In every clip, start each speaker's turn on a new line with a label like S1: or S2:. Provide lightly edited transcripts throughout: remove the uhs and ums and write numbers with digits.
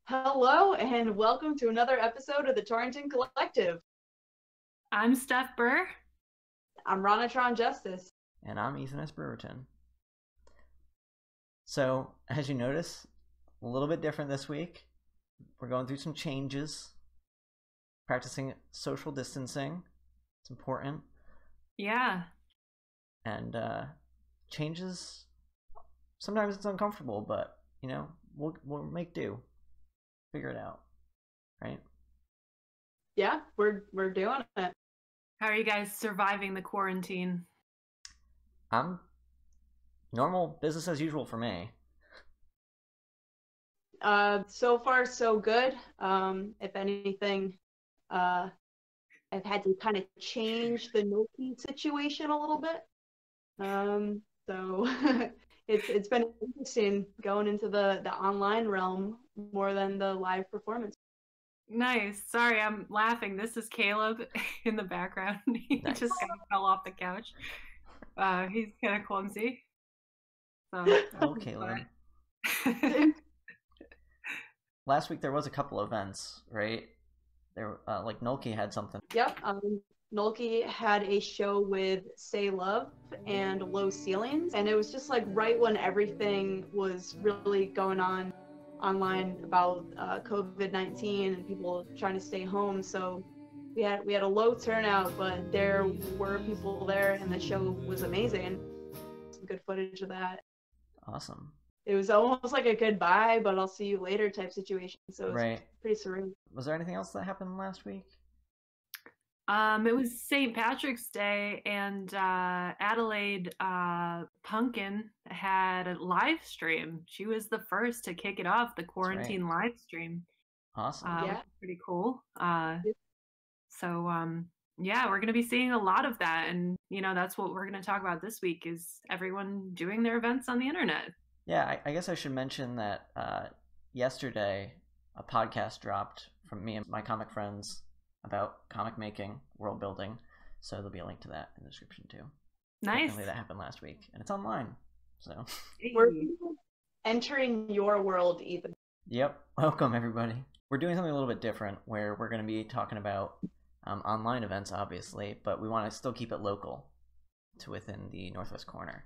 S1: Hello and welcome to another episode of the Torrington Collective.
S2: I'm Steph Burr.
S1: I'm Ronatron Justice.
S3: And I'm Ethan S. Brewerton. So, as you notice, a little bit different this week. We're going through some changes, practicing social distancing. It's important.
S2: Yeah.
S3: And changes, sometimes it's uncomfortable, but, we'll make do. Figure it out, right?
S1: Yeah, we're doing it.
S2: How are you guys surviving the quarantine?
S3: Normal business as usual for me.
S1: So far so good. If anything, I've had to kind of change the Noki situation a little bit. So it's been interesting going into the online realm more than the live performance.
S2: Nice. Sorry, I'm laughing. This is Caleb in the background. He
S3: Nice.
S2: just kind of fell off the couch. He's kind of clumsy. So,
S3: Oh, Caleb. Last week there was a couple events, right? There, like Nolke had something.
S1: Yep. Nolke had a show with Say Love and Low Ceilings, and it was just like right when everything was really going on online about COVID-19 and people trying to stay home. So we had a low turnout, but there were people there, and the show was amazing. Some good footage of that.
S3: Awesome.
S1: It was almost like a goodbye, but I'll see you later type situation. So it was
S3: right.
S1: Pretty surreal.
S3: Was there anything else that happened last week?
S2: It was St. Patrick's Day, and Adelaide Pumpkin had a live stream. She was the first to kick it off, the quarantine live stream.
S3: Awesome.
S2: Which is pretty cool. So yeah, we're going to be seeing a lot of that, and that's what we're going to talk about this week, is everyone doing their events on the internet.
S3: Yeah, I guess I should mention that yesterday a podcast dropped from me and my comic friends about comic making, world building, so there'll be a link to that in the description too.
S2: Nice.
S3: Definitely that happened last week, and it's online, so.
S1: We're entering your world, Ethan.
S3: Yep, welcome everybody. We're doing something a little bit different, where we're going to be talking about online events, obviously, but we want to still keep it local to within the Northwest corner.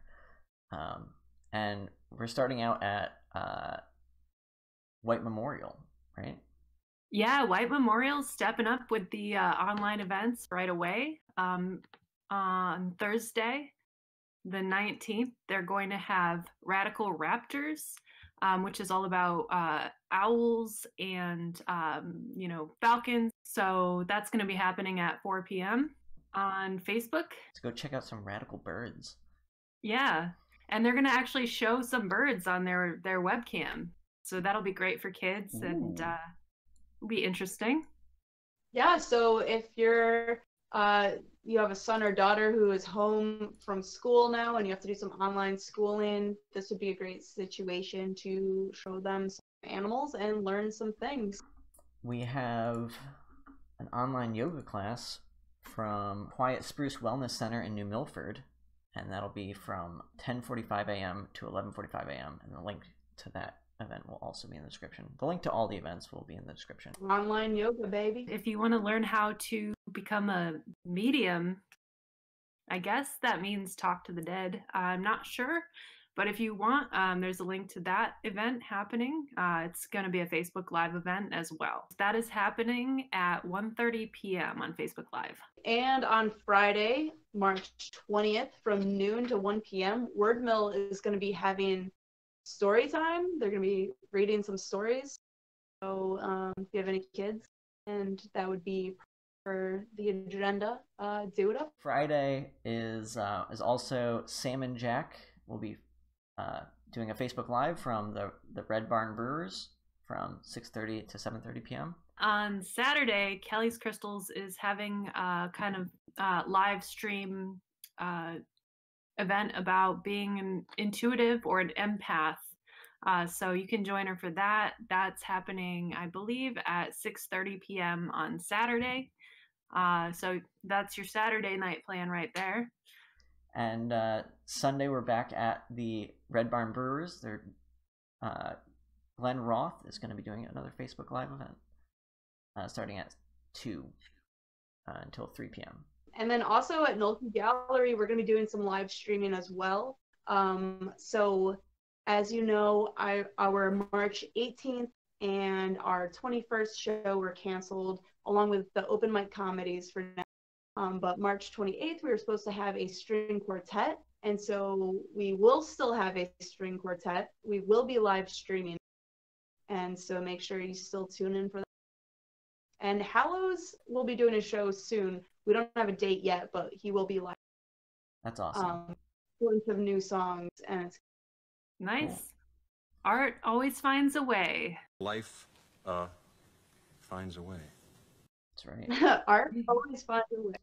S3: And we're starting out at White Memorial, right?
S2: Yeah, White Memorial's stepping up with the online events right away. On Thursday, the 19th, they're going to have Radical Raptors, which is all about owls and, falcons. So that's going to be happening at 4 p.m. on Facebook.
S3: Let's go check out some radical birds.
S2: Yeah, and they're going to actually show some birds on their webcam. So that'll be great for kids. Ooh. And it'll be interesting.
S1: Yeah, so if you're you have a son or daughter who is home from school now and you have to do some online schooling, this would be a great situation to show them some animals and learn some things.
S3: We have an online yoga class from Quiet Spruce Wellness Center in New Milford, and that'll be from 10:45 a.m. to 11:45 a.m. and the link to that event will also be in the description. The link to all the events will be in the description.
S1: Online yoga, baby.
S2: If you want to learn how to become a medium, I guess that means talk to the dead. I'm not sure, but if you want, there's a link to that event happening. It's going to be a Facebook Live event as well. That is happening at 1:30 p.m. on Facebook Live.
S1: And on Friday, March 20th, from noon to 1 p.m., Wordmill is going to be having story time. They're going to be reading some stories. So if you have any kids, and that would be for the agenda, do it up.
S3: Friday is also Sam and Jack will be doing a Facebook Live from the Red Barn Brewers from 6:30 to 7:30 p.m.
S2: On Saturday, Kelly's Crystals is having a kind of live stream event about being an intuitive or an empath. So you can join her for that. That's happening, I believe, at 6:30 p.m. on Saturday. So that's your Saturday night plan right there.
S3: And Sunday we're back at the Red Barn Brewers. They're Glenn Roth is going to be doing another Facebook Live event starting at 2 until 3 p.m.
S1: And then also at Nolke Gallery, we're going to be doing some live streaming as well. So as you know, our March 18th and our 21st show were canceled, along with the open mic comedies for now. But March 28th, we were supposed to have a string quartet. And so we will still have a string quartet. We will be live streaming. And so make sure you still tune in for that. And Hallows will be doing a show soon. We don't have a date yet, but he will be live.
S3: That's awesome.
S1: Bunch of new songs, and it's
S2: nice.
S3: Cool.
S2: Art always finds a way.
S4: Life finds a way.
S3: That's right.
S1: Art always finds a way.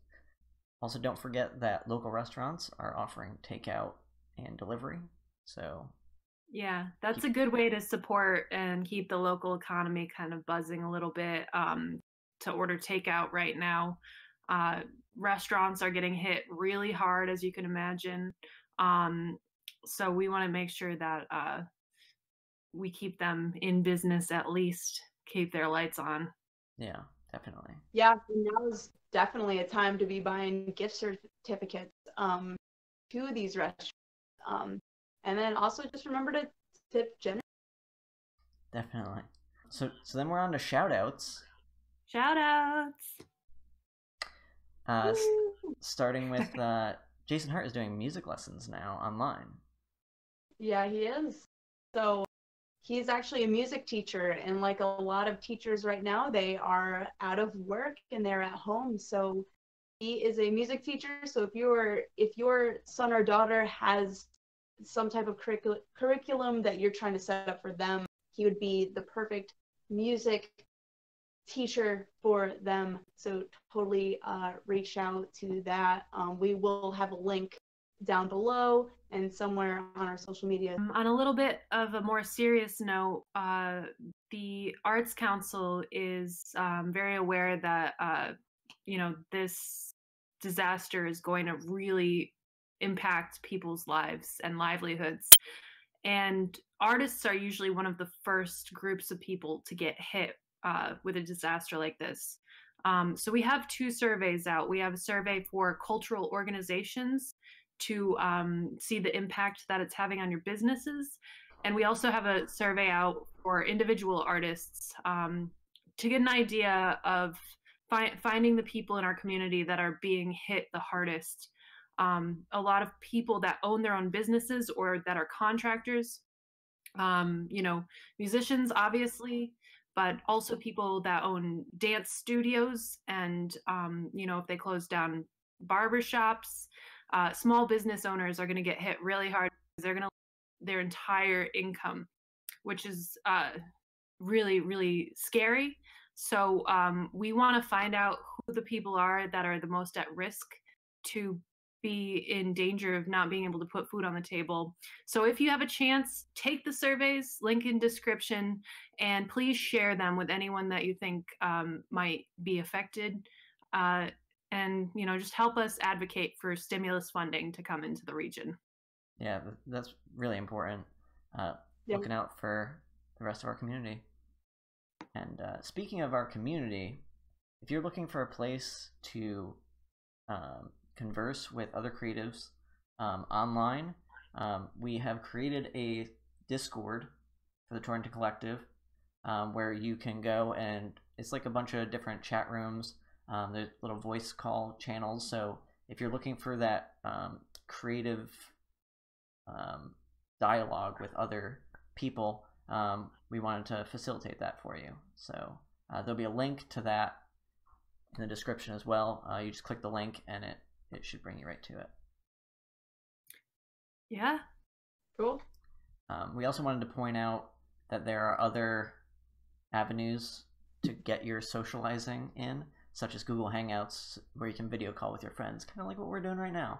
S3: Also, don't forget that local restaurants are offering takeout and delivery. So
S2: yeah, that's a good way to support and keep the local economy kind of buzzing a little bit. To order takeout right now, restaurants are getting hit really hard, as you can imagine. So we want to make sure that we keep them in business, at least keep their lights on.
S3: Yeah, definitely.
S1: Yeah, now is definitely a time to be buying gift certificates to these restaurants. And then also just remember to tip generously.
S3: Definitely. So then we're on to shoutouts.
S2: Shoutouts.
S3: Starting with Jason Hart is doing music lessons now online.
S1: Yeah, he is. So he's actually a music teacher, and like a lot of teachers right now, they are out of work and they're at home. So he is a music teacher. So if your son or daughter has some type of curriculum that you're trying to set up for them, he would be the perfect music teacher for them. So totally reach out to that. We will have a link down below and somewhere on our social media.
S2: On a little bit of a more serious note, the Arts Council is very aware that this disaster is going to really impact people's lives and livelihoods. And artists are usually one of the first groups of people to get hit with a disaster like this. So we have 2 surveys out. We have a survey for cultural organizations to see the impact that it's having on your businesses. And we also have a survey out for individual artists to get an idea of finding the people in our community that are being hit the hardest. A lot of people that own their own businesses or that are contractors, musicians, obviously, but also people that own dance studios and, if they close down barbershops, small business owners are going to get hit really hard because they're going to lose their entire income, which is really, really scary. So we want to find out who the people are that are the most at risk to be in danger of not being able to put food on the table. So if you have a chance, take the surveys, link in description, and please share them with anyone that you think might be affected. And just help us advocate for stimulus funding to come into the region.
S3: Yeah, that's really important. Looking out for the rest of our community. And speaking of our community, if you're looking for a place to converse with other creatives online, we have created a Discord for the Torrington Collective where you can go, and it's like a bunch of different chat rooms. There's little voice call channels. So if you're looking for that creative dialogue with other people, we wanted to facilitate that for you. So there'll be a link to that in the description as well. You just click the link and it should bring you right to it.
S2: Yeah.
S1: Cool.
S3: We also wanted to point out that there are other avenues to get your socializing in, such as Google Hangouts, where you can video call with your friends, kind of like what we're doing right now.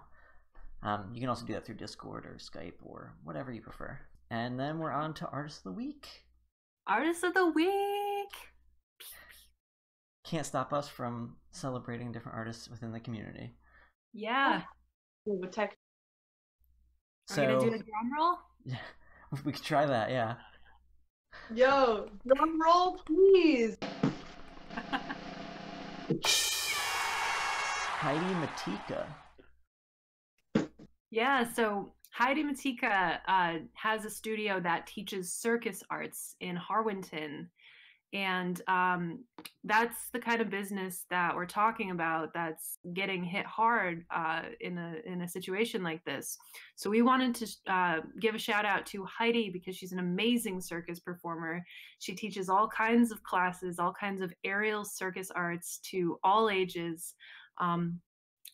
S3: You can also do that through Discord or Skype or whatever you prefer. And then we're on to Artist of the Week.
S2: Artist of the Week!
S3: Can't stop us from celebrating different artists within the community.
S2: Yeah.
S1: Are we
S2: gonna do a drum roll?
S3: Yeah, we could try that, yeah.
S1: Yo, drum roll, please.
S3: Heidi Matika.
S2: Yeah, so Heidi Matika has a studio that teaches circus arts in Harwinton. And that's the kind of business that we're talking about that's getting hit hard in a situation like this. So we wanted to give a shout out to Heidi because she's an amazing circus performer. She teaches all kinds of classes, all kinds of aerial circus arts to all ages.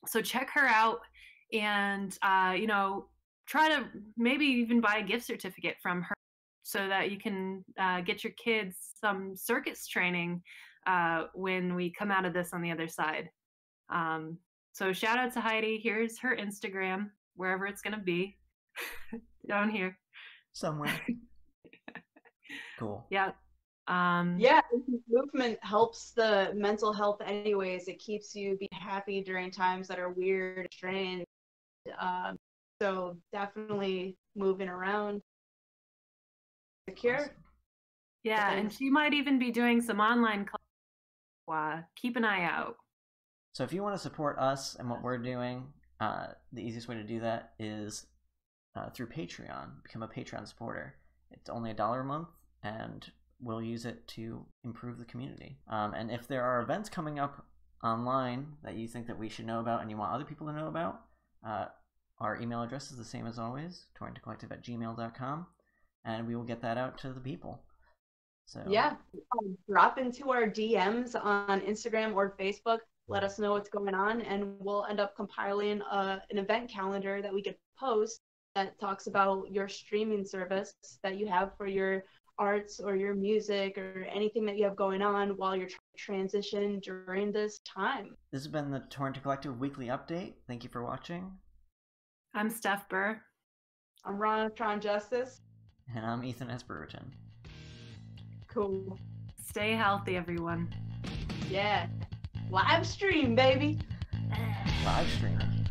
S2: So check her out and, you know, try to maybe even buy a gift certificate from her, so that you can get your kids some circus training when we come out of this on the other side. So shout out to Heidi. Here's her Instagram, wherever it's going to be. Down here.
S3: Somewhere. Cool.
S2: Yeah.
S1: Yeah, movement helps the mental health anyways. It keeps you be happy during times that are weird, strange. So definitely moving around. Secure.
S3: Awesome.
S2: Yeah, and she might even be doing some online classes. Keep an eye out.
S3: So if you want to support us and what we're doing, the easiest way to do that is through Patreon. Become a Patreon supporter. It's only $1 a month, and we'll use it to improve the community. And if there are events coming up online that you think that we should know about and you want other people to know about, our email address is the same as always, torringtoncollective@gmail.com. And we will get that out to the people. So
S1: yeah, drop into our DMs on Instagram or Facebook. Let us know what's going on, and we'll end up compiling an event calendar that we could post that talks about your streaming service that you have for your arts or your music or anything that you have going on while you're trying to transition during this time.
S3: This has been the Torrington Collective Weekly Update. Thank you for watching.
S2: I'm Steph Burr.
S1: I'm Ron Justice.
S3: And I'm Ethan S. Brewerton.
S1: Cool.
S2: Stay healthy, everyone.
S1: Yeah. Live stream, baby.
S3: Live streaming.